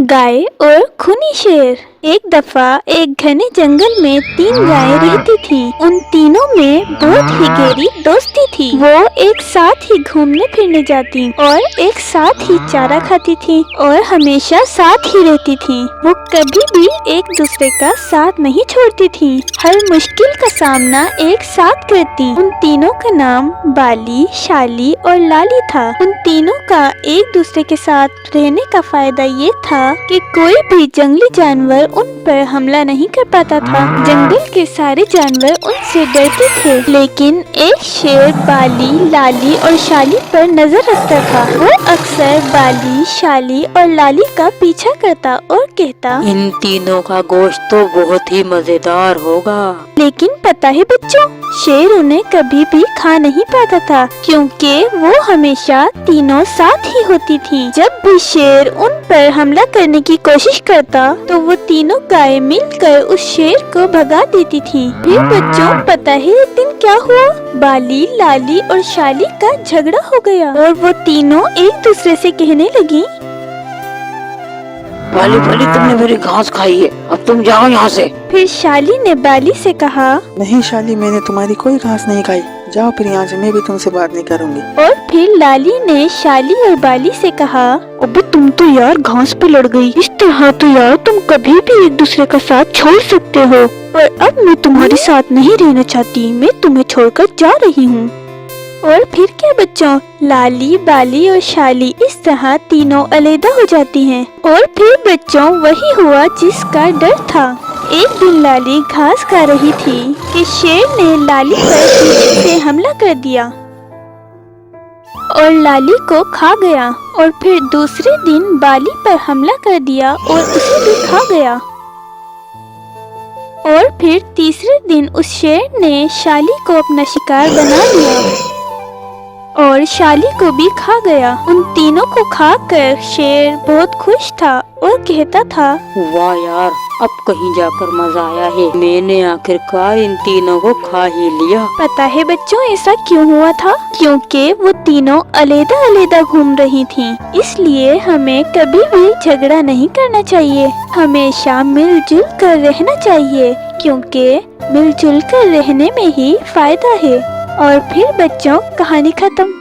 गाय और खूनी शेर। एक दफा एक घने जंगल में 3 गायें रहती थी। उन तीनों में बहुत ही गहरी दोस्ती थी। वो एक साथ ही घूमने फिरने जाती और एक साथ ही चारा खाती थी और हमेशा साथ ही रहती थी। वो कभी भी एक दूसरे का साथ नहीं छोड़ती थी। हर मुश्किल का सामना एक साथ करती। उन तीनों का नाम बाली, शाली और लाली था। उन तीनों का एक दूसरे के साथ रहने का फायदा ये था कि कोई भी जंगली जानवर उन पर हमला नहीं कर पाता था। जंगल के सारे जानवर उनसे डरते थे, लेकिन एक शेर बाली, लाली और शाली पर नजर रखता था। वो अक्सर बाली, शाली और लाली का पीछा करता और कहता, इन तीनों का गोश्त तो बहुत ही मजेदार होगा। लेकिन पता है बच्चों, शेर उन्हें कभी भी खा नहीं पाता था, क्योंकि वो हमेशा तीनों साथ ही होती थी। जब भी शेर उन पर हमला करने की कोशिश करता, तो वो तीनों गायें मिलकर उस शेर को भगा देती थी। फिर बच्चों, पता है एक दिन क्या हुआ? बाली, लाली और शाली का झगड़ा हो गया और वो तीनों एक दूसरे से कहने लगी, बाली बाली, तुमने मेरी घास खाई है, अब तुम जाओ यहाँ से। फिर शाली ने बाली से कहा, नहीं शाली, मैंने तुम्हारी कोई घास नहीं खाई, जाओ फिर यहाँ से, मैं भी तुमसे बात नहीं करूँगी। और फिर लाली ने शाली और बाली से कहा, अबे तुम तो यार घास पे लड़ गई। इस तरह तो यार तुम कभी भी एक दूसरे का साथ छोड़ सकते हो, पर अब मैं तुम्हारे साथ नहीं रहना चाहती, मैं तुम्हें छोड़कर जा रही हूँ। और फिर क्या बच्चों, लाली, बाली और शाली इस तरह तीनों अलग हो जाती हैं। और फिर बच्चों, वही हुआ जिसका डर था। एक दिन लाली घास खा रही थी कि शेर ने लाली पर पीछे से हमला कर दिया और लाली को खा गया। और फिर दूसरे दिन बाली पर हमला कर दिया और उसे भी खा गया। और फिर तीसरे दिन उस शेर ने शाली को अपना शिकार बना लिया और शाली को भी खा गया। उन तीनों को खाकर शेर बहुत खुश था और कहता था, वाह यार, अब कहीं जाकर मजा आया है, मैंने आखिरकार इन तीनों को खा ही लिया। पता है बच्चों ऐसा क्यों हुआ था? क्योंकि वो तीनों अलग-अलग घूम रही थीं। इसलिए हमें कभी भी झगड़ा नहीं करना चाहिए, हमेशा मिलजुल कर रहना चाहिए, क्योंकि मिलजुल कर रहने में ही फायदा है। और फिर बच्चों, कहानी खत्म।